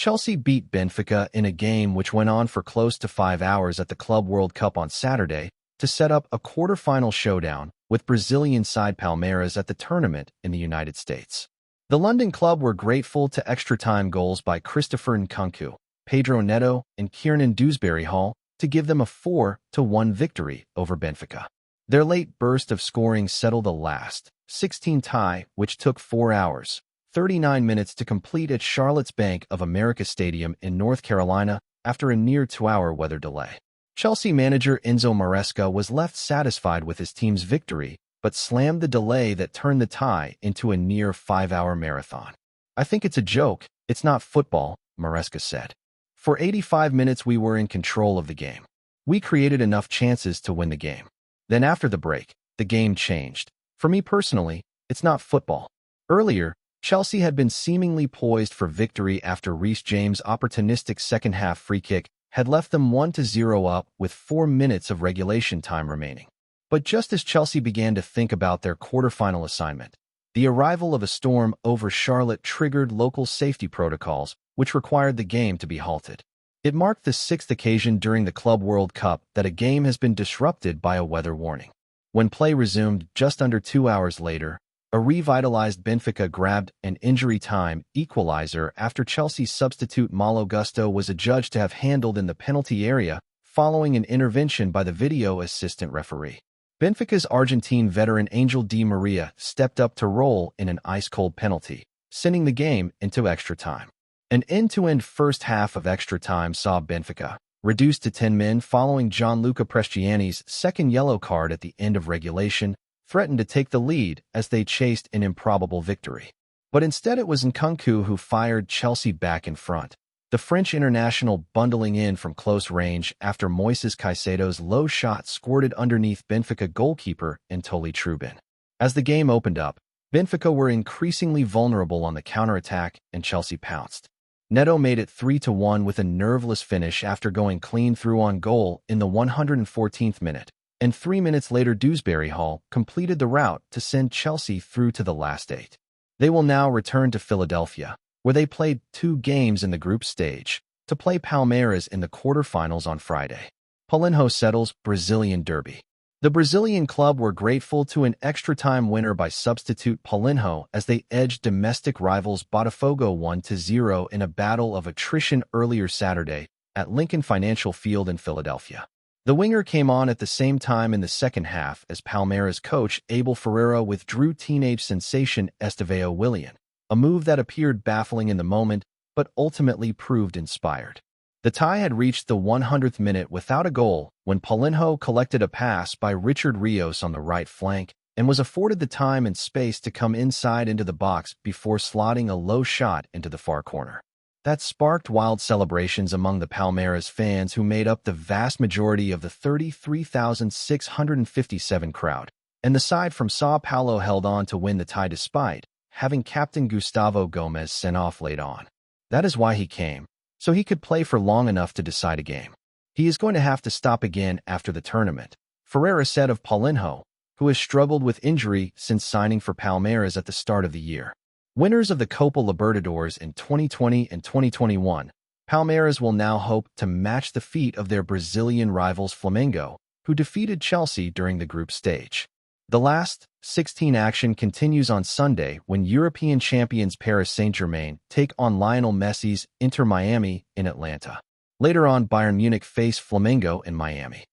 Chelsea beat Benfica in a game which went on for close to 5 hours at the Club World Cup on Saturday to set up a quarter-final showdown with Brazilian side Palmeiras at the tournament in the United States. The London club were grateful to extra-time goals by Christopher Nkunku, Pedro Neto, and Kiernan Dewsbury-Hall to give them a 4-1 victory over Benfica. Their late burst of scoring settled the last 16 tie, which took 4 hours, 39 minutes to complete at Charlotte's Bank of America Stadium in North Carolina after a near 2-hour weather delay. Chelsea manager Enzo Maresca was left satisfied with his team's victory, but slammed the delay that turned the tie into a near 5-hour marathon. "I think it's a joke. It's not football," Maresca said. "For 85 minutes we were in control of the game. We created enough chances to win the game. Then after the break, the game changed. For me personally, it's not football." Earlier, Chelsea had been seemingly poised for victory after Reece James' opportunistic second-half free kick had left them 1-0 up with 4 minutes of regulation time remaining. But just as Chelsea began to think about their quarterfinal assignment, the arrival of a storm over Charlotte triggered local safety protocols, which required the game to be halted. It marked the 6th occasion during the Club World Cup that a game has been disrupted by a weather warning. When play resumed just under 2 hours later, a revitalized Benfica grabbed an injury-time equalizer after Chelsea's substitute Malo Gusto was adjudged to have handled in the penalty area following an intervention by the video assistant referee. Benfica's Argentine veteran Angel Di Maria stepped up to roll in an ice-cold penalty, sending the game into extra time. An end-to-end first half of extra time saw Benfica reduced to 10 men following Gianluca Prestiani's second yellow card at the end of regulation, threatened to take the lead as they chased an improbable victory. But instead it was Nkunku who fired Chelsea back in front, the French international bundling in from close range after Moises Caicedo's low shot squirted underneath Benfica goalkeeper Ntoli Trubin. As the game opened up, Benfica were increasingly vulnerable on the counterattack and Chelsea pounced. Neto made it 3-1 with a nerveless finish after going clean through on goal in the 114th minute. And 3 minutes later Dewsbury-Hall completed the route to send Chelsea through to the last 8. They will now return to Philadelphia, where they played 2 games in the group stage, to play Palmeiras in the quarterfinals on Friday. Paulinho settles Brazilian derby. The Brazilian club were grateful to an extra-time winner by substitute Paulinho as they edged domestic rivals Botafogo 1-0 in a battle of attrition earlier Saturday at Lincoln Financial Field in Philadelphia. The winger came on at the same time in the second half as Palmeiras coach Abel Ferreira withdrew teenage sensation Estevao Willian, a move that appeared baffling in the moment but ultimately proved inspired. The tie had reached the 100th minute without a goal when Paulinho collected a pass by Richard Rios on the right flank and was afforded the time and space to come inside into the box before slotting a low shot into the far corner. That sparked wild celebrations among the Palmeiras fans who made up the vast majority of the 33,657 crowd, and the side from Sao Paulo held on to win the tie despite having captain Gustavo Gomes sent off late on. That is why he came, so he could play for long enough to decide a game. He is going to have to stop again after the tournament, Ferreira said of Paulinho, who has struggled with injury since signing for Palmeiras at the start of the year. Winners of the Copa Libertadores in 2020 and 2021, Palmeiras will now hope to match the feat of their Brazilian rivals Flamengo, who defeated Chelsea during the group stage. The last 16 action continues on Sunday when European champions Paris Saint-Germain take on Lionel Messi's Inter Miami in Atlanta. Later on, Bayern Munich face Flamengo in Miami.